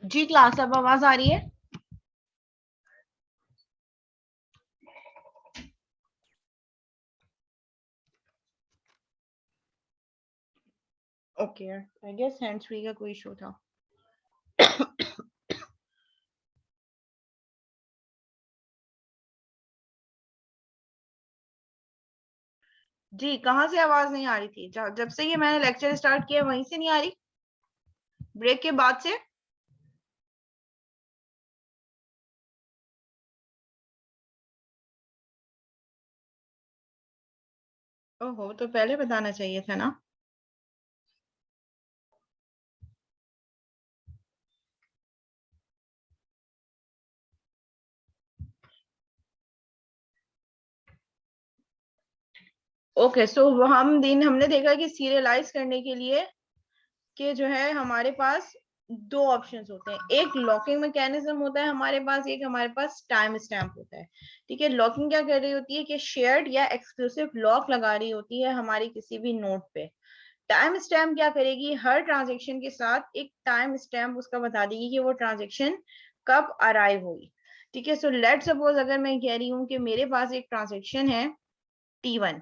जी class, अब आवाज आ रही है? Okay, I guess hands free का कोई इशू था। जी, कहाँ से आवाज नहीं आ रही थी? जब से ये मैंने लेक्चर स्टार्ट किया वहीं से नहीं आ रही? ब्रेक के बाद से? ओहो, तो पहले बताना चाहिए था ना। ओके, सो हमने देखा कि सीरियलाइज करने के लिए कि जो है हमारे पास दो ऑप्शंस होते हैं। एक लॉकिंग मैकेनिज्म होता है हमारे पास, एक हमारे पास टाइम स्टैम्प होता है। ठीक है, लॉकिंग क्या कर रही होती है कि शेयर्ड या एक्सक्लूसिव लॉक लगा रही होती है हमारी किसी भी नोट पे। टाइम स्टैम्प क्या करेगी, हर ट्रांजेक्शन के साथ एक टाइम स्टैम्प उसका बता देगी कि वो ट्रांजेक्शन कब अराइव हुई। ठीक है, सो लेट सपोज अगर मैं कह रही हूँ कि मेरे पास एक ट्रांजेक्शन है T1,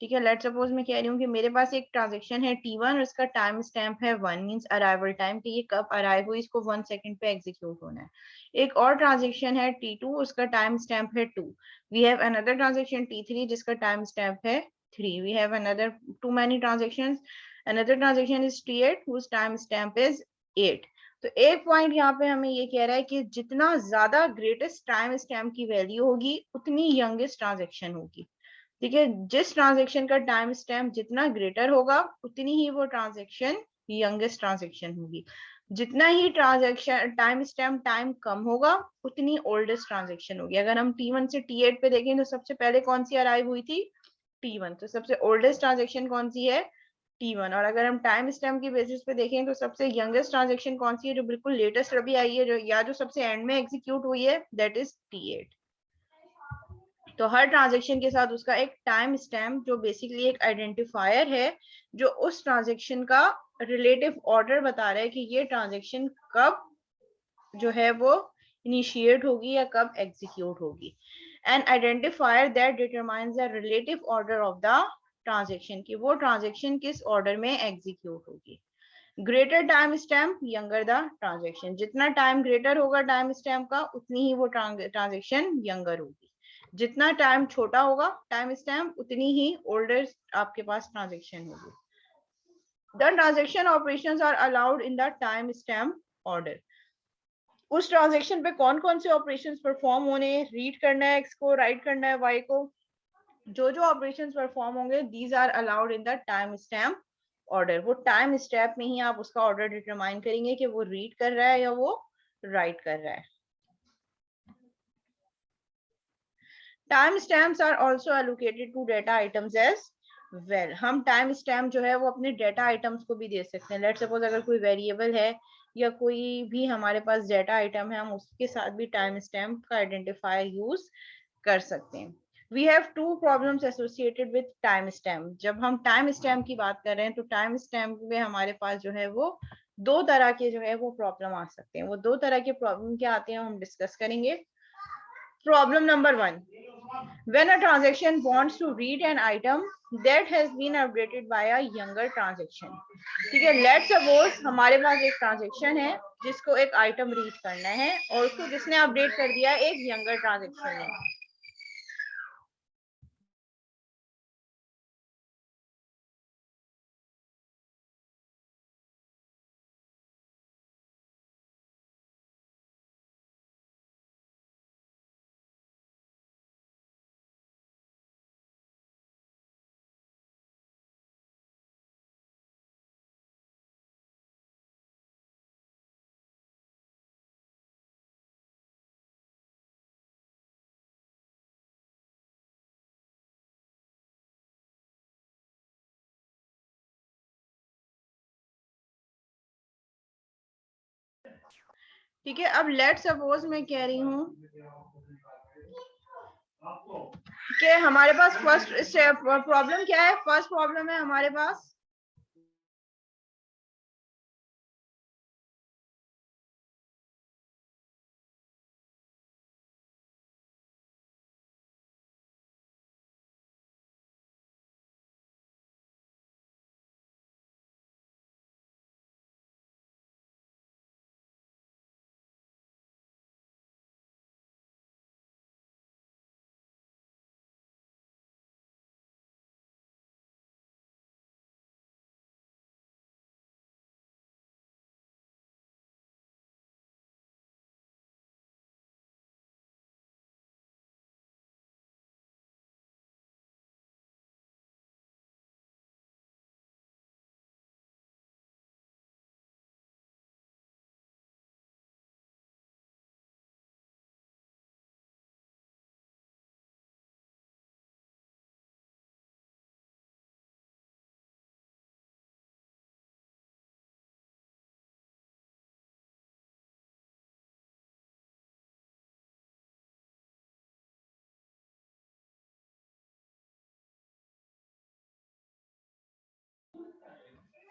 ठीक है, लेट सपोज मैं कह रही हूँ कि मेरे पास एक ट्रांजेक्शन है T1 और इसका टाइम स्टैम्प है 1, मींस अराइवल टाइम, कि ये कब अराइव हुई, इसको 1 सेकंड पे एग्जीक्यूट होना है। एक और ट्रांजेक्शन है T2, उसका टाइम स्टैम्प है 2। We have another transaction T3 जिसका टाइम स्टैम्प है 3। We have another two many transactions. Another transaction is T8 whose time stamp is 8। तो एक पॉइंट यहाँ पे हमें ये कह रहा है कि जितना ज्यादा ग्रेटेस्ट टाइम स्टैम्प की वैल्यू होगी उतनी यंगेस्ट ट्रांजेक्शन होगी। ठीक है, जिस ट्रांजेक्शन का टाइम स्टैम्प जितना ग्रेटर होगा उतनी ही वो ट्रांजेक्शन यंगेस्ट ट्रांजेक्शन होगी। जितना ही ट्रांजेक्शन टाइम स्टैम्प टाइम कम होगा उतनी ओल्डेस्ट ट्रांजेक्शन होगी। अगर हम T1 से T8 पे देखें तो सबसे पहले कौन सी अराइव हुई थी, T1, तो सबसे ओल्डेस्ट ट्रांजेक्शन कौन सी है, T1। और अगर हम टाइम स्टैम्प की बेसिस पे देखें तो सबसे यंगेस्ट ट्रांजेक्शन कौन सी है, जो बिल्कुल लेटेस्ट अभी आई है, जो या जो सबसे एंड में एग्जीक्यूट हुई है, दैट इज T8। तो हर ट्रांजेक्शन के साथ उसका एक टाइम स्टैम्प जो बेसिकली एक आइडेंटिफायर है, जो उस ट्रांजेक्शन का रिलेटिव ऑर्डर बता रहा है कि ये ट्रांजेक्शन कब जो है वो इनिशिएट होगी या कब एग्जीक्यूट होगी। N identifier that determines the relative order of the transaction, कि वो ट्रांजेक्शन किस ऑर्डर में एग्जीक्यूट होगी। Greater time stamp younger the transaction, जितना टाइम ग्रेटर होगा टाइम स्टैम्प का उतनी ही वो ट्रांजेक्शन यंगर होगी। जितना टाइम छोटा होगा टाइम स्टैम्प उतनी ही ओल्डर आपके पास ट्रांजेक्शन होगी। The transaction operations are allowed in the time stamp order. उस ट्रांजेक्शन पे कौन कौन से ऑपरेशंस परफॉर्म होने, रीड करना है x को, राइट करना है y को, जो जो ऑपरेशंस परफॉर्म होंगे these are allowed in the time stamp order. वो टाइम स्टैम्प में ही आप उसका ऑर्डर डिटरमाइन करेंगे कि वो रीड कर रहा है या वो राइट कर रहा है। Time stamps are also allocated to data items as well. हम टाइम स्टैम्प जो है वो अपने डेटा आइटम्स को भी दे सकते हैं। लेट सपोज अगर कोई वेरिएबल है या कोई भी हमारे पास डेटा आइटम है, हम उसके साथ भी टाइम स्टैम्प का आइडेंटिफायर यूज कर सकते हैं। We have two problems associated with time stamp. जब हम टाइम स्टैम्प की बात कर रहे हैं तो टाइम स्टैम्प में हमारे पास जो है वो दो तरह के जो है वो प्रॉब्लम आ सकते हैं। वो दो तरह के प्रॉब्लम क्या आते हैं हम डिस्कस करेंगे। Problem number 1, when a transaction wants to read an item that has been updated by a younger transaction। ठीक है, लेट सपोज हमारे पास एक ट्रांजेक्शन है जिसको एक आइटम रीड करना है और उसको जिसने अपडेट कर दिया एक यंगर ट्रांजेक्शन है। ठीक है, अब लेट सपोज मैं कह रही हूँ कि हमारे पास फर्स्ट प्रॉब्लम क्या है, फर्स्ट प्रॉब्लम है हमारे पास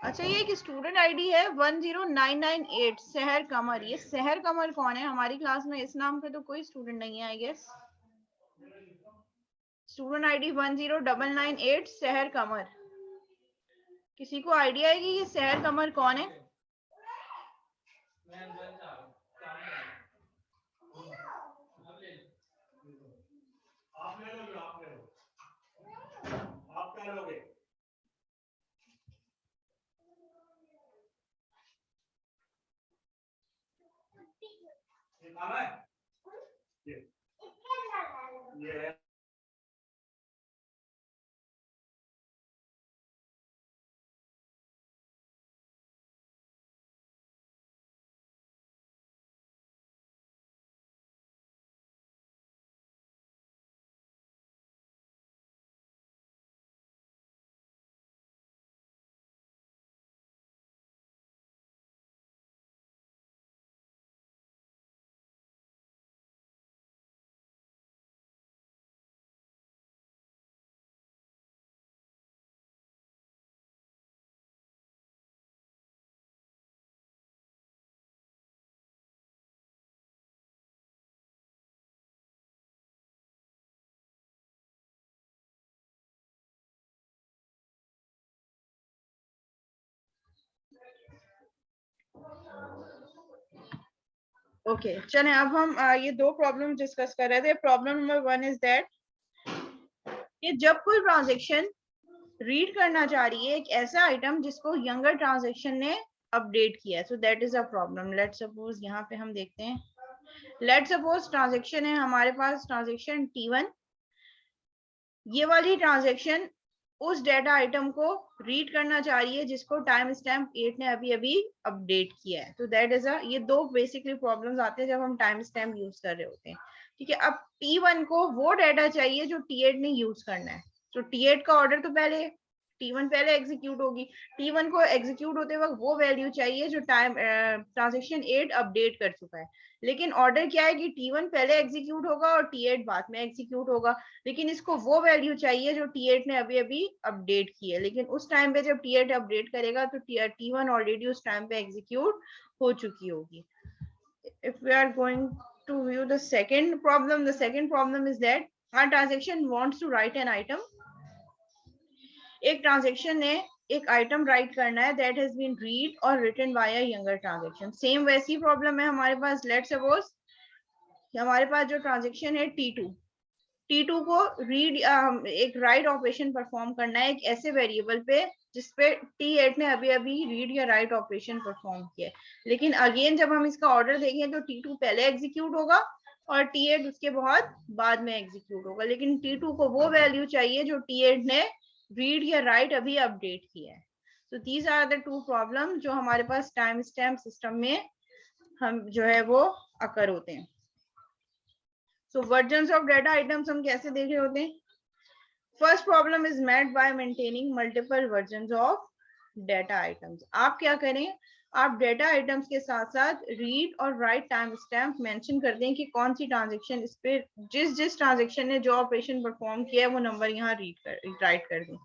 अच्छा, ये एक स्टूडेंट आईडी है 10998 सहर कमर। ये सहर कमर कौन है? हमारी क्लास में इस नाम का तो कोई स्टूडेंट नहीं है आई गेस। स्टूडेंट आईडी 10998 सहर कमर। किसी को आइडिया है कि ये सहर कमर कौन है? आप क्या लोगे? ये खाना है? ये है। ओके चलें, अब हम ये दो प्रॉब्लम डिस्कस कर रहे थे। प्रॉब्लम नंबर 1 इज दैट कि जब कोई ट्रांजेक्शन रीड करना चाह रही है एक ऐसा आइटम जिसको यंगर ट्रांजेक्शन ने अपडेट किया है, so that is a problem. Let suppose यहाँ पे हम देखते हैं, लेट सपोज ट्रांजेक्शन है हमारे पास, ट्रांजेक्शन T1। ये वाली ट्रांजेक्शन उस डेटा आइटम को रीड करना चाह रही है जिसको टाइम स्टैम्प 8 ने अभी अभी अपडेट किया है। तो दैट इज अ, ये दो बेसिकली प्रॉब्लम्स आते हैं जब हम टाइम स्टैम्प यूज कर रहे होते हैं। ठीक है, अब T1 को वो डेटा चाहिए जो T8 ने यूज करना है। तो T8 का ऑर्डर तो पहले, T1 पहले एग्जीक्यूट होगी। T1 को एग्जीक्यूट होते वक्त वो वैल्यू चाहिए जो टाइम ट्रांजेक्शन 8 अपडेट कर चुका है। लेकिन ऑर्डर क्या है कि T1 पहले एग्जीक्यूट होगा और T8 बाद में एग्जीक्यूट होगा। लेकिन इसको वो वैल्यू चाहिए जो T8 ने अभी अभी अपडेट की है। लेकिन उस टाइम पे जब T8 अपडेट करेगा तो T1 ऑलरेडी उस टाइम पे एग्जीक्यूट हो चुकी होगी। If we are going to view the second problem is that our transaction wants to write an item. एक ट्रांजेक्शन ने एक आइटम राइट करना है दैट हैज बीन रीड और written by a younger transaction. Same वैसी problem है हमारे पास। Let's suppose हमारे पास जो ट्रांजेक्शन है T2 को रीड एक राइट ऑपरेशन परफॉर्म करना है एक ऐसे वेरिएबल पे जिसपे T8 ने अभी अभी रीड या राइट ऑपरेशन परफॉर्म किया है। लेकिन अगेन जब हम इसका ऑर्डर देखें तो T2 पहले एग्जीक्यूट होगा और T8 उसके बहुत बाद में एग्जीक्यूट होगा। लेकिन T2 को वो वैल्यू चाहिए जो T8 ने रीड या राइट अभी अपडेट किया है। तो these are the two problem जो हमारे पास टाइम स्टैम्प सिस्टम में हम जो है वो अकर होते हैं। So versions of data items हम कैसे देख रहे होते हैं? First problem is met by maintaining multiple versions of data items. आप क्या करें, आप डेटा आइटम्स के साथ साथ रीड और राइट टाइम स्टैम्प मेंशन कर दें कि कौन सी ट्रांजेक्शन इस पे जिस ट्रांजेक्शन ने जो ऑपरेशन परफॉर्म किया है वो नंबर यहाँ राइट कर दें।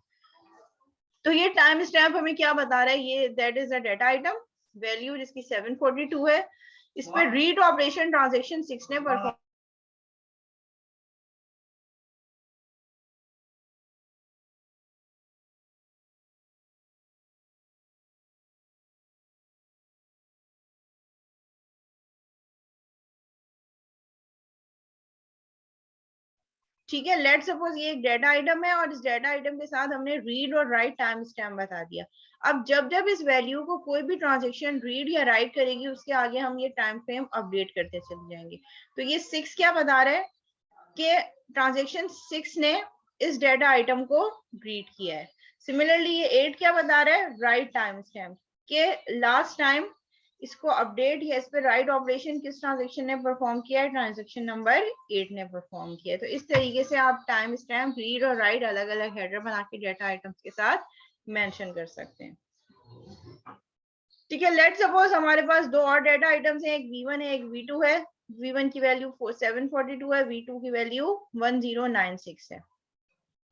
तो ये टाइम स्टैम्प हमें क्या बता रहा है? ये that is a data item value जिसकी 742 है। इस पे रीड ऑपरेशन ट्रांजेक्शन 6 ने परफॉर्म ठीक है। लेट सपोज ये एक डेटा आइटम है और इस डेटा आइटम के साथ हमने रीड और राइट टाइम स्टैम्प बता दिया। अब जब जब इस वैल्यू को कोई भी ट्रांजेक्शन रीड या राइट करेगी उसके आगे हम ये टाइम फ्रेम अपडेट करते चले जाएंगे। तो ये 6 क्या बता रहा है कि ट्रांजेक्शन 6 ने इस डेटा आइटम को रीड किया है। सिमिलरली ये 8 क्या बता रहा है? राइट टाइम स्टैम्प के लास्ट टाइम इसको अपडेट या इस पे राइट ऑपरेशन किस ट्रांजेक्शन ने परफॉर्म किया है? ट्रांजेक्शन नंबर 8 ने परफॉर्म किया है। तो इस तरीके से आप टाइम स्टैम्प रीड और राइट अलग अलग हेडर बना के डेटा आइटम्स के साथ मेंशन कर सकते हैं। ठीक है, लेट सपोज हमारे पास दो और डेटा आइटम्स हैं, एक V1 है एक V2 है। V1 की वैल्यू 742 है, V2 की वैल्यू 1096 है।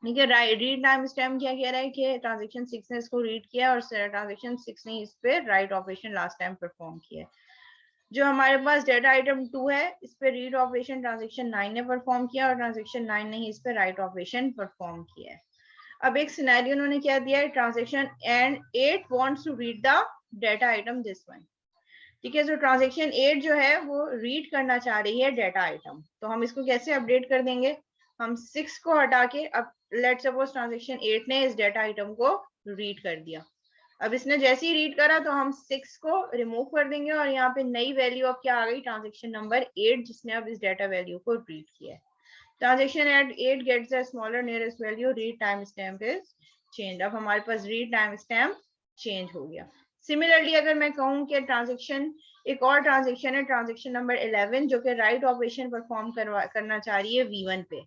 ठीक है। रीड टाइम स्टैम्प क्या कह रहा है कि ट्रांजेक्शन 6 ने इसको रीड किया और ट्रांजेक्शन 6 ने इस पे write operation last time perform किया। जो हमारे पास डेटा आइटम 2 है, इस पे रीड ऑपरेशन ट्रांजेक्शन 9 ने परफॉर्म किया और ट्रांजेक्शन 9 ने ही इस पे राइट ऑपरेशन परफॉर्म किया है। अब एक सिनेरियो उन्होंने क्या दिया है, transaction and 8 wants to read the data item this one. ठीक है, जो ट्रांजेक्शन 8 जो है वो रीड करना चाह रही है डेटा आइटम, तो हम इसको कैसे अपडेट कर देंगे, हम 6 को हटा के, अब लेट्स सपोज ट्रांजेक्शन 8 ने इस डेटा आइटम को रीड कर दिया। अब इसने जैसे ही रीड करा तो हम 6 को रिमूव कर देंगे और यहाँ पे नई वैल्यू अब क्या आ गई, ट्रांजेक्शन नंबर 8 जिसने अब इस डेटा वैल्यू को रीड किया है। Transaction at 8 gets the smaller nearest value, read time stamp is change. अब हमारे पास रीड टाइम स्टैम्प चेंज हो गया। सिमिलरली अगर मैं कहूँ कि ट्रांजेक्शन, एक और ट्रांजेक्शन है ट्रांजेक्शन नंबर 11 जो कि राइट ऑपरेशन परफॉर्म करना चाह रही है V1 पे,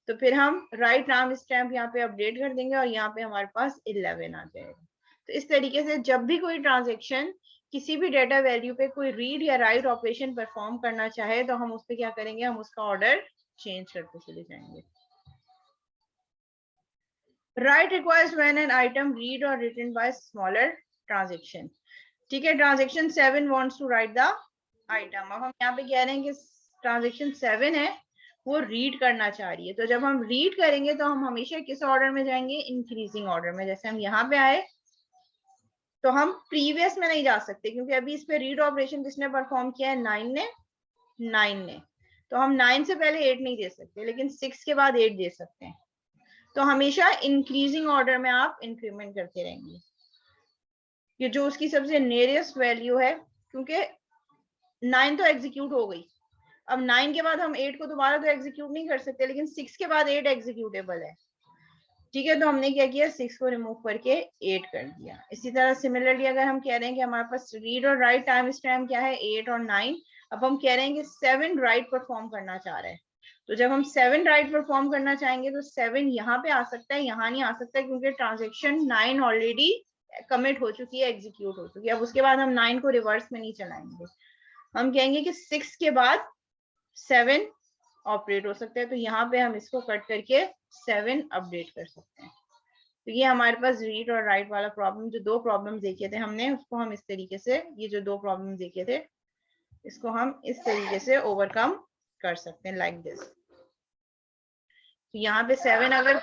तो फिर हम राइट टाइम स्टैम्प यहाँ पे अपडेट कर देंगे और यहाँ पे हमारे पास 11 आ जाएगा। तो इस तरीके से जब भी कोई ट्रांजेक्शन किसी भी डेटा वैल्यू पे कोई रीड या राइट ऑपरेशन परफॉर्म करना चाहे तो हम उस पर क्या करेंगे, हम उसका ऑर्डर चेंज करते चले जाएंगे। Write requires when an item read और रिटन बाय स्मॉलर ट्रांजेक्शन। ठीक है, transaction 7 wants to write the item. अब हम यहाँ पे कह रहे हैं कि ट्रांजेक्शन 7 है वो रीड करना चाह रही है, तो जब हम रीड करेंगे तो हम हमेशा किस ऑर्डर में जाएंगे, इंक्रीजिंग ऑर्डर में। जैसे हम यहाँ पे आए तो हम प्रीवियस में नहीं जा सकते क्योंकि अभी इस पे रीड ऑपरेशन किसने परफॉर्म किया है, 9 ने, तो हम 9 से पहले 8 नहीं दे सकते, लेकिन 6 के बाद 8 दे सकते हैं। तो हमेशा इंक्रीजिंग ऑर्डर में आप इंक्रीमेंट करते रहेंगे, ये जो उसकी सबसे नियरेस्ट वैल्यू है, क्योंकि 9 तो एग्जीक्यूट हो गई, अब 9 के बाद हम 8 को दोबारा तो एग्जीक्यूट नहीं कर सकते, लेकिन 6 के बाद 8 एग्जीक्यूटेबल है। ठीक है, तो हमने क्या किया, 6 को रिमूव करके 8 कर दिया। इसी तरह सिमिलरली अगर हम कह रहे हैं कि हमारे पास रीड और राइट टाइम स्टैम्प क्या है, 8 और 9, अब हम कह रहे हैं कि 7 राइट परफॉर्म करना चाह रहे हैं, तो जब हम 7 राइट परफॉर्म करना चाहेंगे तो 7 यहाँ पे आ सकता है, यहाँ नहीं आ सकता क्योंकि ट्रांजेक्शन 9 ऑलरेडी कमिट हो चुकी है, एग्जीक्यूट हो चुकी है। अब उसके बाद हम 9 को रिवर्स में नहीं चलाएंगे, हम कहेंगे कि 6 के बाद 7 ऑपरेट हो सकता है, तो यहाँ पे हम इसको कट करके 7 अपडेट कर सकते हैं। तो ये हमारे पास रीड और राइट वाला प्रॉब्लम, जो दो प्रॉब्लम देखे थे हमने, उसको हम इस तरीके से, ये जो दो प्रॉब्लम देखे थे इसको हम इस तरीके से ओवरकम कर सकते हैं, लाइक दिस। तो यहाँ पे 7 अगर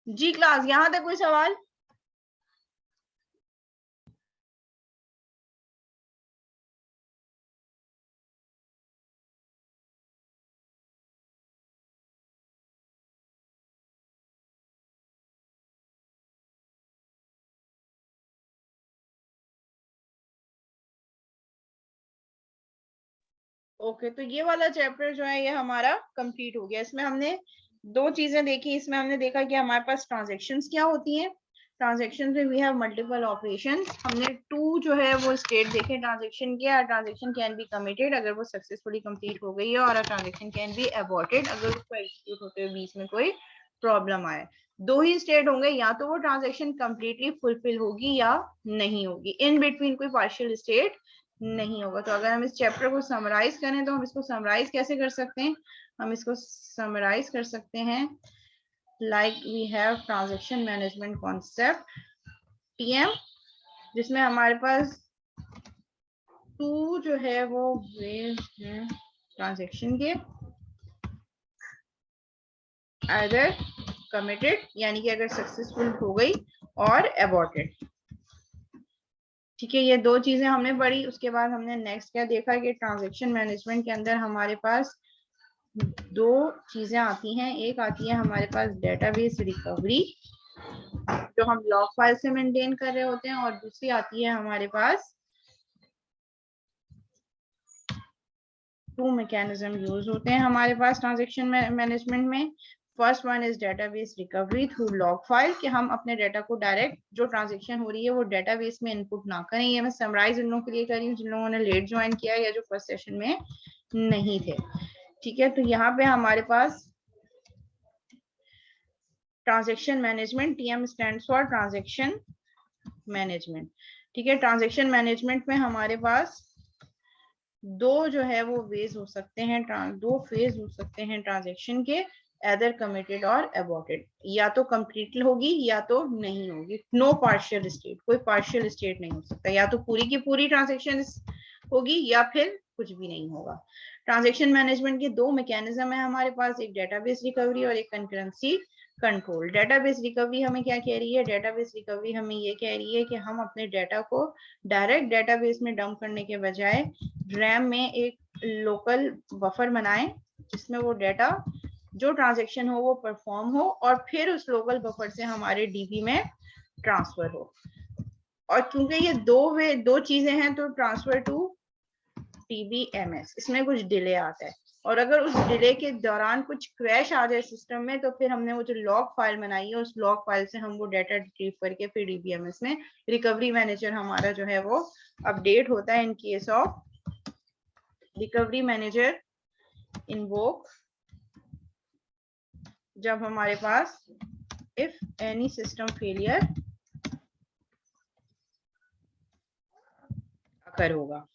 जी क्लास, यहाँ तक कोई सवाल? ओके, तो ये वाला चैप्टर जो है ये हमारा कंप्लीट हो गया। इसमें हमने दो चीजें देखी, इसमें हमने देखा कि हमारे पास ट्रांजैक्शंस क्या होती हैं, ट्रांजैक्शन में वी हैव मल्टीपल ऑपरेशंस। हमने टू जो है वो स्टेट देखे ट्रांजैक्शन के, ट्रांजैक्शन कैन बी कमिटेड अगर वो सक्सेसफुली कंप्लीट हो गई है, और ट्रांजैक्शन कैन बी अबॉर्टेड अगर उसको एग्जीक्यूट होते हुए बीच में कोई प्रॉब्लम आए। दो ही स्टेट होंगे, या तो वो ट्रांजैक्शन कंप्लीटली फुलफिल होगी या नहीं होगी, इन बिटवीन कोई पार्शियल स्टेट नहीं होगा। तो अगर हम इस चैप्टर को समराइज करें तो हम इसको समराइज कैसे कर सकते हैं, हम इसको समराइज कर सकते हैं like we have transaction management concept TM, जिसमें हमारे पास टू जो है वो वेज हैं ट्रांजैक्शन के, आइदर कमिटेड यानी कि अगर सक्सेसफुल हो गई, और अबॉर्टेड। ठीक है, ये दो चीजें हमने पढ़ी। उसके बाद हमने नेक्स्ट क्या देखा कि ट्रांजैक्शन मैनेजमेंट के अंदर हमारे पास दो चीजें आती हैं, एक आती है हमारे पास डेटाबेस रिकवरी जो हम लॉग फाइल से मेंटेन कर रहे होते हैं, और दूसरी आती है हमारे पास टू मैकेनिज्म यूज होते हैं हमारे पास ट्रांजैक्शन मैनेजमेंट में। First one is database recovery through log file, कि हम अपने डाटा को डायरेक्ट जो ट्रांजैक्शन हो रही है वो डेटाबेस में इनपुट ना करें। ये मैं समराइज उन लोगों के लिए कर रही हूँ जिन लोगों ने लेट ज्वाइन किया या जो फर्स्ट सेशन में नहीं थे। ठीक है, तो यहाँ पे हमारे पास transaction management, TM stands for transaction management. ठीक है, ट्रांजैक्शन मैनेजमेंट में हमारे पास दो जो है वो वेज हो सकते हैं, दो फेज हो सकते हैं ट्रांजैक्शन के, एदर कमिटेड और अबॉर्टेड। या तो कंप्लीट होगी या तो नहीं होगी, नो पार्शियल स्टेट, कोई पार्शियल स्टेट नहीं हो सकता, या तो पूरी की पूरी ट्रांजैक्शन होगी या फिर कुछ भी नहीं होगा। ट्रांजैक्शन मैनेजमेंट के दो मैकेनिज्म है हमारे पास, एक डेटाबेस रिकवरी और एक कंकरेंसी कंट्रोल। डेटाबेस रिकवरी हमें क्या कह रही है? डेटाबेस रिकवरी हमें ये कह रही है कि हम अपने डाटा को डायरेक्ट डेटाबेस में डंप करने के बजाय रैम में एक लोकल बफर बनाएं जिसमें वो डाटा जो ट्रांजैक्शन हो वो परफॉर्म हो और फिर उस लोकल बफर से हमारे डीबी में ट्रांसफर हो। और क्योंकि ये दो चीजें हैं तो ट्रांसफर टू TBMS इसमें कुछ डिले आता है, और अगर उस डिले के दौरान कुछ क्रैश आ जाए सिस्टम में तो फिर हमने वो जो लॉग फाइल बनाई है उस लॉग फाइल से हम वो डाटा रिट्रीव करके फिर DBMS में रिकवरी मैनेजर हमारा जो है वो अपडेट होता है। In case of recovery manager invoke जब हमारे पास इफ एनी सिस्टम फेलियर अकर होगा।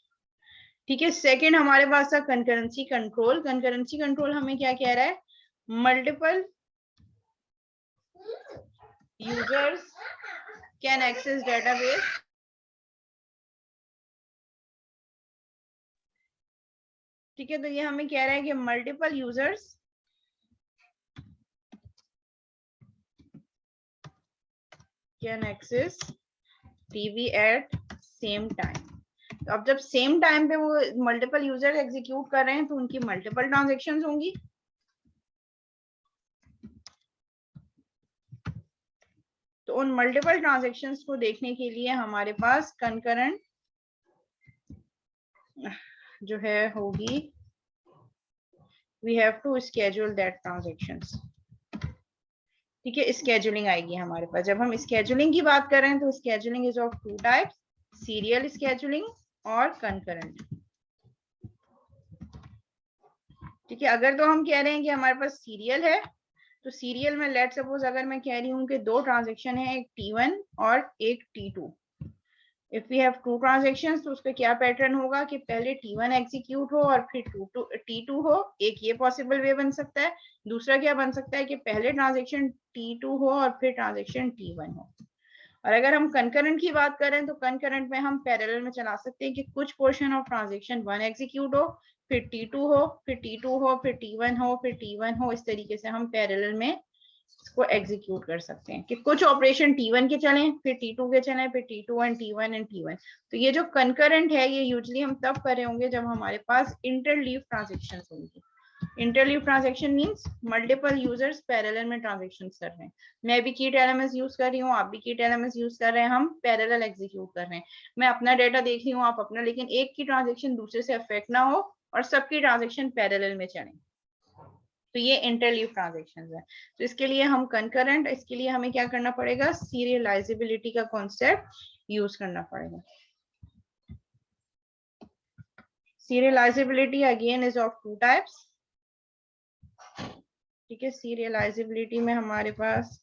ठीक है, सेकंड हमारे पास था कंकरेंसी कंट्रोल। कंकरेंसी कंट्रोल हमें क्या कह रहा है? Multiple users can access database. ठीक है, तो ये हमें कह रहा है कि multiple users can access DB at same time. तो अब जब सेम टाइम पे वो मल्टीपल यूजर एग्जीक्यूट कर रहे हैं तो उनकी मल्टीपल ट्रांजैक्शंस होंगी। तो उन मल्टीपल ट्रांजैक्शंस को देखने के लिए हमारे पास कंकरेंट जो है होगी, we have to schedule that transactions. ठीक है, स्केड्यूलिंग आएगी हमारे पास। जब हम स्केड्यूलिंग की बात कर रहे हैं तो scheduling is of two types, serial scheduling और कंकरेंट। ठीक है, अगर तो हम कह रहे हैं कि हमारे पास सीरियल है तो सीरियल में लेट सपोज अगर मैं कह रही हूँ कि दो ट्रांजैक्शन है, एक T1 और एक T2। If we have two transactions तो उसका क्या पैटर्न होगा कि पहले T1 एग्जीक्यूट हो और फिर T2 हो। एक ये पॉसिबल वे बन सकता है। दूसरा क्या बन सकता है कि पहले ट्रांजैक्शन T2 हो और फिर ट्रांजैक्शन T1 हो। और अगर हम कंकरेंट की बात करें तो कंकरेंट में हम पैरेलल में चला सकते हैं कि कुछ पोर्शन ऑफ ट्रांजैक्शन 1 एग्जीक्यूट हो, फिर T2 हो, फिर T2 हो, फिर T1 हो, फिर T1 हो। इस तरीके से हम पैरेलल में इसको एग्जीक्यूट कर सकते हैं कि कुछ ऑपरेशन T1 के चलें, फिर T2 के चलें, फिर T2 and T1 and T1। तो ये जो कंकरेंट है ये यूजुअली हम तब कर रहे होंगे जब हमारे पास इंटरलीव ट्रांजैक्शन होंगी। Interleave transaction means multiple users parallel में ट्रांजैक्शन कर रहे हैं। मैं भी कीट एलएमएस यूज कर रही हूँ, आप भी कीट एलएमएस यूज कर रहे हैं, हम पैरेलल एग्जीक्यूट कर रहे हैं। मैं अपना डेटा देख रही हूँ, आप अपना, लेकिन एक की ट्रांजैक्शन दूसरे से अफेक्ट ना हो और सबकी ट्रांजैक्शन पैरेलल में चले। तो ये इंटरलीव ट्रांजैक्शंस है। तो इसके लिए हम कंकरेंट, इसके लिए हमें क्या करना पड़ेगा? सीरियलाइजेबिलिटी का कॉन्सेप्ट यूज करना पड़ेगा। Serializability again is of two types. ठीक है, सीरियलाइजेबिलिटी में हमारे पास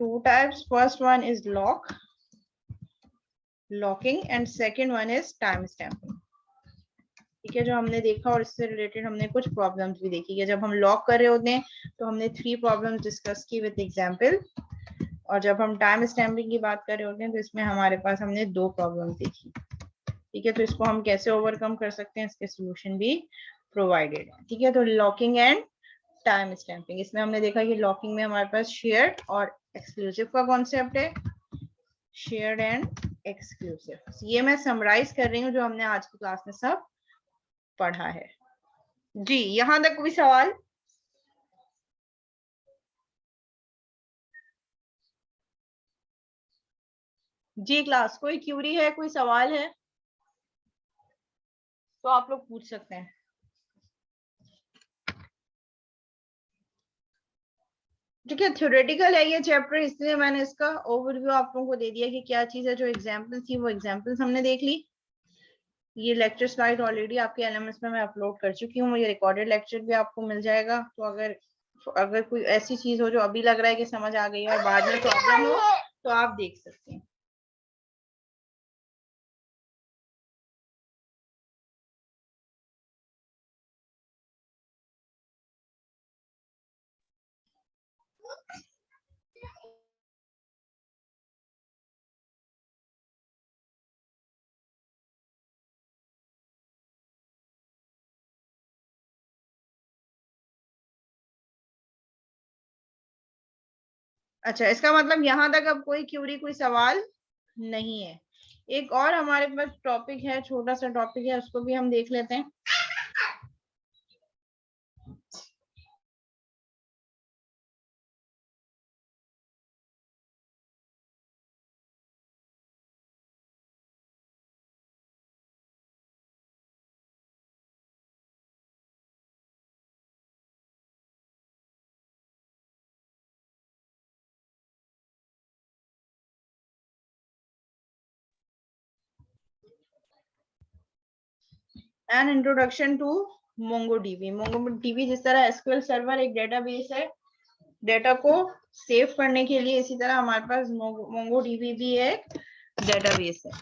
two types. First one is locking and second one is time stamping. ठीक है, जो हमने देखा और इससे रिलेटेड हमने कुछ प्रॉब्लम्स भी देखी है। जब हम लॉक कर रहे होते हैं तो हमने 3 प्रॉब्लम्स डिस्कस की विद एग्जांपल, और जब हम टाइम स्टैम्पिंग की बात कर रहे होते हैं तो इसमें हमारे पास हमने 2 प्रॉब्लम्स देखी। ठीक है, तो इसको हम कैसे ओवरकम कर सकते हैं, इसके सॉल्यूशन भी प्रोवाइडेड है। ठीक है, तो लॉकिंग एंड टाइम स्टैम्पिंग, इसमें हमने देखा कि लॉकिंग में हमारे पास शेयर्ड और एक्सक्लूसिव का कॉन्सेप्ट है, शेयर्ड एंड एक्सक्लूसिव। ये मैं समराइज कर रही हूँ जो हमने आज की क्लास में सब पढ़ा है। जी, यहां तक कोई सवाल? जी क्लास, कोई क्यूरी है, कोई सवाल है तो आप लोग पूछ सकते हैं। ठीक है, थ्योरेटिकल है ये चैप्टर, इसलिए मैंने इसका ओवरव्यू आप लोगों को दे दिया कि क्या चीज है। जो एग्जाम्पल थी वो एग्जाम्पल्स हमने देख ली। ये लेक्चर स्लाइड ऑलरेडी आपके एलएमएस में मैं अपलोड कर चुकी हूँ, ये रिकॉर्डेड लेक्चर भी आपको मिल जाएगा। तो अगर कोई ऐसी चीज हो जो अभी लग रहा है कि समझ आ गई है और बाद में प्रॉब्लम हो तो आप देख सकते हैं। अच्छा, इसका मतलब यहाँ तक अब कोई क्यूरी, कोई सवाल नहीं है। एक और हमारे पास टॉपिक है, छोटा सा टॉपिक है, उसको भी हम देख लेते हैं। An introduction to MongoDB. MongoDB जिस तरह एसक्यूएल सर्वर एक डेटाबेस है, डेटा को सेव करने के लिए, इसी तरह हमारे पास मोंगोडीबी भी एक डेटाबेस है।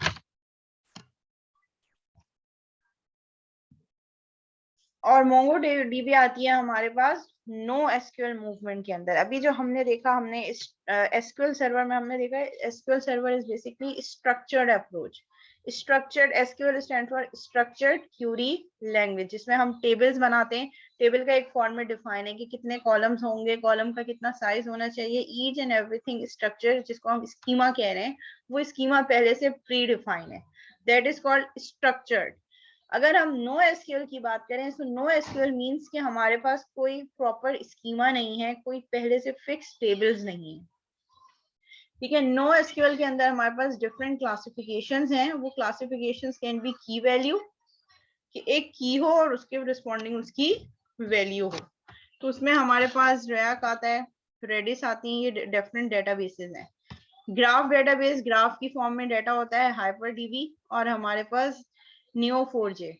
और मोंगोडीबी आती है हमारे पास नो एसक्यूएल मूवमेंट के अंदर। अभी जो हमने देखा, हमने एसक्यूएल सर्वर में हमने देखा SQL server is basically structured approach. Structured SQL stand for structured Curie language, जिसमें हम टेबल्स बनाते हैं। टेबल का एक फॉर्मेट डिफाइन है कि कितने कॉलम्स होंगे, कॉलम का कितना साइज होना चाहिए, ईच एंड एवरीथिंग स्ट्रक्चर, जिसको हम स्कीमा कह रहे हैं, वो स्कीमा पहले से प्री डिफाइन है। That is called structured. अगर हम नो एसक्यूएल की बात करें तो नो एसक्यूएल मींस कि हमारे पास कोई प्रॉपर स्कीमा नहीं है, कोई पहले से फिक्स टेबल्स नहीं है। ठीक है, नो एसक्यूएल के अंदर हमारे पास डिफरेंट क्लासिफिकेशंस हैं। वो क्लासिफिकेशंस कैन बी की वैल्यू, कि एक की हो और उसके रिस्पॉन्डिंग उसकी वैल्यू हो। तो उसमें हमारे पास रैक आता है, रेडिस आती है, ये डिफरेंट डेटाबेसेस हैं। ग्राफ डेटाबेस, ग्राफ की फॉर्म में डेटा होता है हाइपर डीबी, और हमारे पास नियो4j।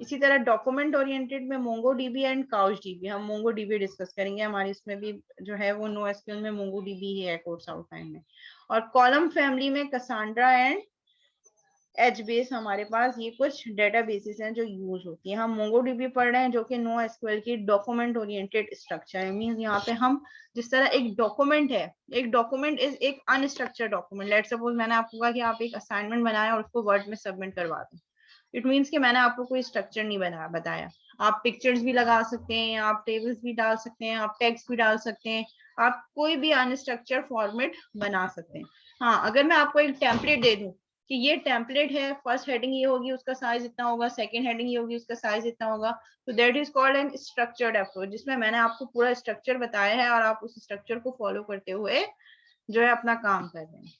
इसी तरह डॉक्यूमेंट ओरिएंटेड में Mongo dB and couch dB, हम मोंगो डीबी डिस्कस करेंगे, हमारे इसमें भी जो है वो नो एसक्यूएल में मोंगो डीबी ही है कोर्स आउटलाइन में। और कॉलम फैमिली में कसांड्रा एंड एच बेस, हमारे पास ये कुछ डेटाबेसेस हैं जो यूज होती है। हम मोंगो डीबी पढ़ रहे हैं जो कि नो एसक्यूएल की डॉक्यूमेंट ओरिएंटेड स्ट्रक्चर है। मींस यहाँ पे हम जिस तरह एक डॉक्यूमेंट है, एक डॉक्यूमेंट इज एक अनस्ट्रक्चर्ड डॉक्यूमेंट। लेट सपोज मैंने आपको कहा कि आप एक असाइनमेंट बनाया और उसको वर्ड में सबमिट करवा दें, इट मीन्स कि मैंने आपको कोई स्ट्रक्चर नहीं बताया। आप पिक्चर्स भी लगा सकते हैं, आप टेबल्स भी डाल सकते हैं, आप टेक्स्ट भी डाल सकते हैं, आप कोई भी अनस्ट्रक्चर्ड फॉर्मेट बना सकते हैं। हाँ, अगर मैं आपको एक टेम्पलेट दे दूं कि ये टेम्पलेट है, फर्स्ट हेडिंग ये होगी, उसका साइज इतना होगा, सेकंड हेडिंग ये होगी, उसका साइज इतना होगा, तो that is called an structured approach, जिसमें मैंने आपको पूरा स्ट्रक्चर बताया है और आप उस स्ट्रक्चर को फॉलो करते हुए जो है अपना काम कर रहे हैं।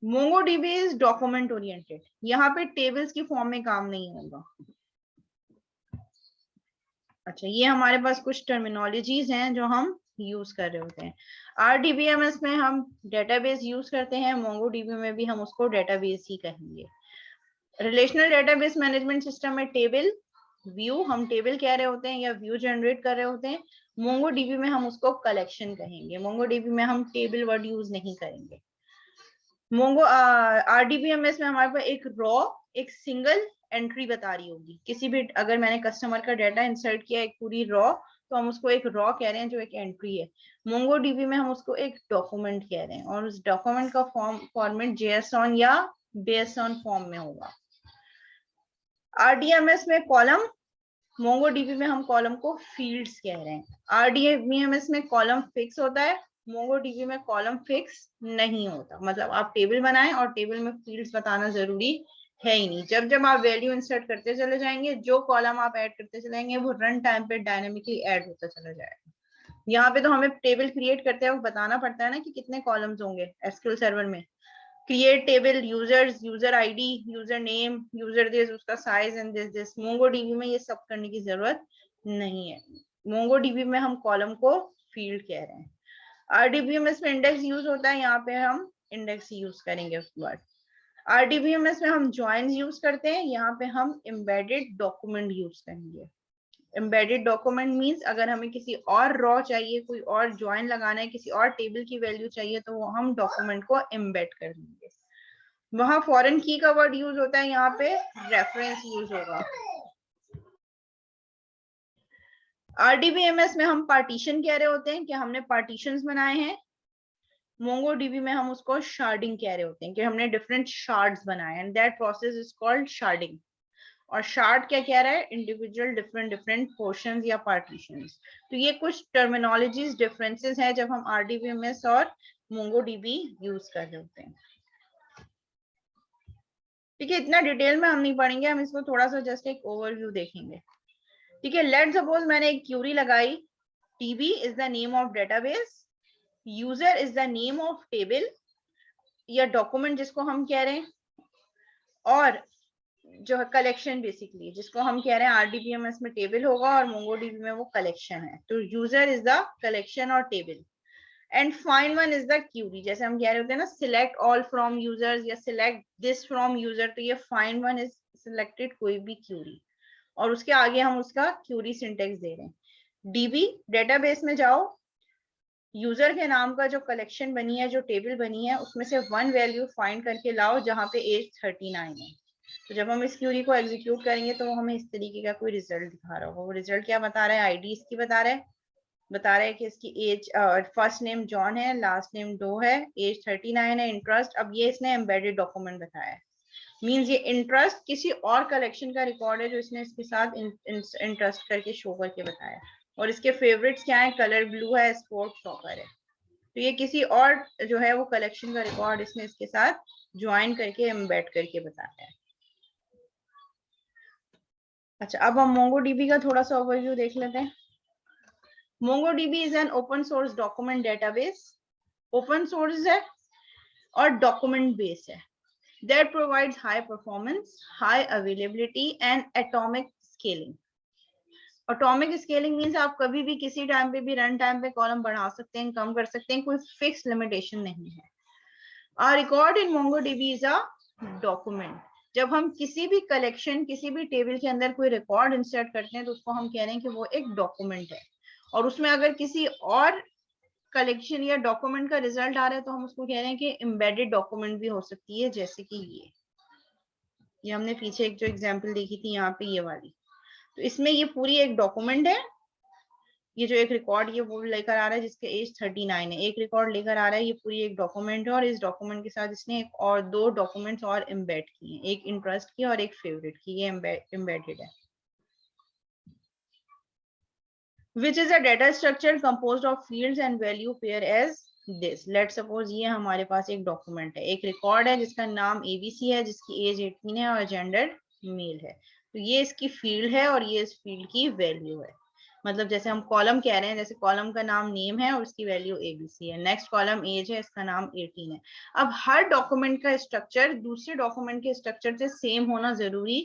मोंगोडीबी इज डॉक्यूमेंट ओरिएंटेड, यहाँ पे टेबल्स की फॉर्म में काम नहीं होगा। अच्छा, ये हमारे पास कुछ टर्मिनोलॉजीज हैं जो हम यूज कर रहे होते हैं। आरडीबीएमएस में हम डेटाबेस यूज करते हैं, मोंगोडीबी में भी हम उसको डेटाबेस ही कहेंगे। रिलेशनल डेटाबेस मैनेजमेंट सिस्टम में टेबल व्यू, हम टेबल कह रहे होते हैं या व्यू जनरेट कर रहे होते हैं। मोंगोडीबी में हम उसको कलेक्शन कहेंगे, मोंगोडीबी में हम टेबल वर्ड यूज नहीं करेंगे। मोंगो आरडीबीएमएस में हमारे पास एक रॉ, एक सिंगल एंट्री बता रही होगी किसी भी, अगर मैंने कस्टमर का डाटा इंसर्ट किया एक पूरी रॉ, तो हम उसको एक रॉ कह रहे हैं जो एक एंट्री है। मोंगोडीबी में हम उसको एक डॉक्यूमेंट कह रहे हैं, और उस डॉक्यूमेंट का फॉर्मेट जेएसऑन या बेसऑन फॉर्म में होगा। आरडीएमएस में कॉलम, मोंगोडीबी में हम कॉलम को फील्ड्स कह रहे हैं। आरडीएमएस में कॉलम फिक्स होता है, मोंगोडीबी में कॉलम फिक्स नहीं होता। मतलब आप टेबल बनाएं और टेबल में फील्ड्स बताना जरूरी है ही नहीं। जब जब आप वैल्यू इंसर्ट करते चले जाएंगे, जो कॉलम आप ऐड करते चले जाएंगे वो रन टाइम पे डायनेमिकली ऐड होता चला जाएगा। यहाँ पे तो हमें टेबल क्रिएट करते वक्त बताना पड़ता है ना कि कितने कॉलम्स होंगे एसक्यूएल सर्वर में, create table, users, user ID, user name, user this, उसका साइज एंड दिस। मोंगोडीबी में ये सब करने की जरूरत नहीं है। मोंगोडीबी में हम कॉलम को फील्ड कह रहे हैं। आरडीबीएमएस में इंडेक्स यूज होता है, यहाँ पे हम इंडेक्स यूज करेंगे उसके बाद। आरडीबीएमएस में हम ज्वाइंस यूज करते हैं, यहाँ पे हम एम्बेडेड डॉक्यूमेंट यूज करेंगे। एम्बेडेड डॉक्यूमेंट मींस अगर हमें किसी और रॉ चाहिए, कोई और ज्वाइन लगाना है, किसी और टेबल की वैल्यू चाहिए, तो वो हम डॉक्यूमेंट को एम्बेड कर देंगे। वहां फॉरेन की का वर्ड यूज होता है, यहाँ पे रेफरेंस यूज होगा। आरडीबीएमएस में हम पार्टीशन कह रहे होते हैं कि हमने पार्टीशंस बनाए हैं। मोंगोडीबी में हम उसको शार्डिंग कह रहे होते हैं कि हमने डिफरेंट शार्ड्स बनाए, and that process is called sharding. और शार्ड क्या कह रहा है? इंडिविजुअल डिफरेंट पोर्शंस या पार्टीशंस। तो ये कुछ टर्मिनोलॉजीज डिफरेंसेस हैं जब हम आरडीबीएमएस और मोंगोडीबी यूज कर रहे होते हैं। ठीक है, इतना डिटेल में हम नहीं पढ़ेंगे, हम इसको थोड़ा सा जस्ट एक ओवरव्यू देखेंगे। ठीक है, लेट सपोज मैंने एक क्यूरी लगाई, TB is the name of database, user is the name of table या डॉक्यूमेंट जिसको हम कह रहे हैं, और जो है कलेक्शन बेसिकली जिसको हम कह रहे हैं आरडीबीएमएस में टेबल होगा और मोंगोडीबी में वो कलेक्शन है। तो यूजर इज द कलेक्शन और table, and find one is the query. जैसे हम कह रहे होते हैं ना सिलेक्ट ऑल फ्रॉम यूजर्स या सिलेक्ट दिस फ्रॉम यूजर, तो ये फाइंड वन इज सिलेक्टेड कोई भी क्यूरी, और उसके आगे हम उसका क्यूरी सिंटेक्स दे रहे हैं। डीबी डेटाबेस में जाओ, यूजर के नाम का जो कलेक्शन बनी है, जो टेबल बनी है, उसमें से वन वैल्यू फाइंड करके लाओ जहां पे एज 39 है। तो जब हम इस क्यूरी को एग्जीक्यूट करेंगे तो वो हमें इस तरीके का कोई रिजल्ट दिखा रहा होगा। वो रिजल्ट क्या बता रहा है? आईडी इसकी बता रहा है कि इसकी एज, फर्स्ट नेम जॉन है, लास्ट नेम डो है, एज 39 है, इंटरेस्ट। अब ये इसने एम्बेडेड डॉक्यूमेंट बताया है, मींस ये इंटरेस्ट किसी और कलेक्शन का रिकॉर्ड है जो इसने इसके साथ इंटरेस्ट करके शो करके बताया। और इसके फेवरेट्स क्या है? कलर ब्लू है, स्पोर्ट सॉकर है। तो ये किसी और जो है वो कलेक्शन का रिकॉर्ड इसने इसके साथ ज्वाइन करके एम्बेड करके बताया है। अच्छा, अब हम मोंगोडीबी का थोड़ा सा ओवरव्यू देख लेते हैं। MongoDB is an open source document database. Open source है और डॉक्यूमेंट बेस है, that provides high performance, high availability and atomic scaling. Atomic scaling means आप कभी भी किसी टाइम पे भी रन टाइम पे कॉलम बढ़ा सकते हैं, कम कर सकते हैं, कोई फिक्स लिमिटेशन नहीं है। A record in MongoDB is a document. जब हम किसी भी कलेक्शन, किसी भी टेबल के अंदर कोई रिकॉर्ड इंसर्ट करते हैं तो उसको हम कह रहे हैं कि वो एक डॉक्यूमेंट है। और उसमें अगर किसी और कलेक्शन या डॉक्यूमेंट का रिजल्ट आ रहा है तो हम उसको कह रहे हैं कि एम्बेडेड डॉक्यूमेंट भी हो सकती है, जैसे कि ये हमने पीछे एक जो एग्जांपल देखी थी यहाँ पे ये वाली। तो इसमें ये पूरी एक डॉक्यूमेंट है, ये जो एक रिकॉर्ड ये वो लेकर आ रहा है जिसके एज 39 है, एक रिकॉर्ड लेकर आ रहा है, ये पूरी एक डॉक्यूमेंट है, और इस डॉक्यूमेंट के साथ इसने एक और दो डॉक्यूमेंट्स और एम्बेड किए हैं, एक इंटरेस्ट की और एक फेवरेट की, ये एम्बेडेड है। Which is a data structure composed of fields and value pair as this. Let's suppose ये हमारे पास एक डॉक्यूमेंट है, एक रिकॉर्ड है जिसका नाम ABC है, जिसकी एज 18 है और जेंडर मेल है। तो ये इसकी फील्ड है और ये इस फील्ड की वैल्यू है। मतलब जैसे हम कॉलम कह रहे हैं, जैसे कॉलम का नाम नेम है और उसकी वैल्यू ABC है, नेक्स्ट कॉलम एज है, इसका नाम 18 है। अब हर डॉक्यूमेंट का स्ट्रक्चर दूसरे डॉक्यूमेंट के स्ट्रक्चर से सेम होना जरूरी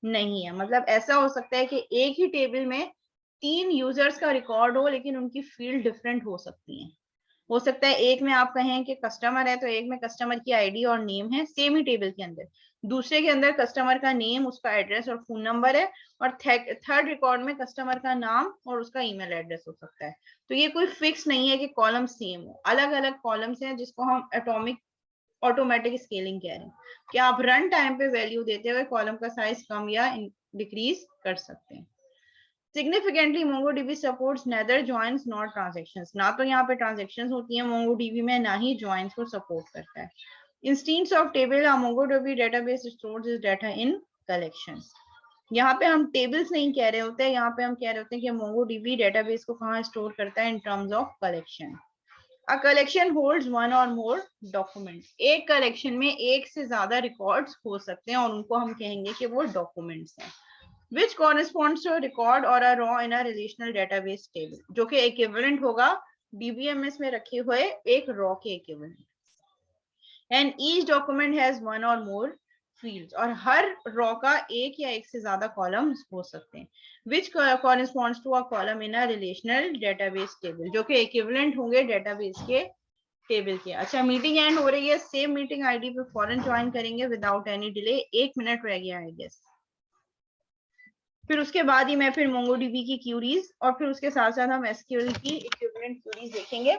नहीं है। मतलब ऐसा हो सकता है कि एक ही टेबल में 3 यूजर्स का रिकॉर्ड हो लेकिन उनकी फील्ड डिफरेंट हो सकती है। हो सकता है एक में आप कहें कि कस्टमर है तो एक में कस्टमर की आईडी और नेम है सेम ही टेबल के अंदर, दूसरे के अंदर कस्टमर का नेम, उसका एड्रेस और फोन नंबर है, और थर्ड रिकॉर्ड में कस्टमर का नाम और उसका ईमेल एड्रेस हो सकता है। तो ये कोई फिक्स नहीं है कि कॉलम सेम हो, अलग अलग कॉलम्स हैं जिसको हम एटॉमिक ऑटोमेटिक स्केलिंग कह रहे हैं कि आप रन टाइम पे वैल्यू देते हुए कॉलम का साइज कम या डिक्रीज कर सकते हैं। Significantly, MongoDB supports neither joins nor transactions. ना तो यहाँ पे transactions होती हैं MongoDB में, ना ही joins को support करता है। Instead of table, a MongoDB database stores its data in collections. यहाँ पे हम tables नहीं कह रहे होते, यहाँ पे हम कह रहे होते हैं कि MongoDB database को कहाँ store करता है in terms of collection. A collection holds one or more documents. एक collection में एक से ज्यादा records हो सकते हैं और उनको हम कहेंगे कि वो documents हैं। Which corresponds to a record or a raw in a relational database table, जो कि equivalent होगा DBMS में रखे हुए एक raw के equivalent। And each document has one और मोर फील्ड्स, और हर रो का एक या एक से ज्यादा कॉलम्स हो सकते हैं, which corresponds to a column in a relational database table, जो कि इक्विवेलेंट होंगे डेटाबेस के टेबल के। अच्छा, मीटिंग एंड हो रही है, सेम मीटिंग आईडी पे फौरन ज्वाइन करेंगे विदाउट एनी डिले। 1 मिनट रह गया आई गेस। फिर उसके बाद ही मैं फिर मोंगोडीबी की क्यूरीज और फिर उसके साथ साथ हम एसक्यूएल की इक्विवेलेंट क्यूरीज देखेंगे।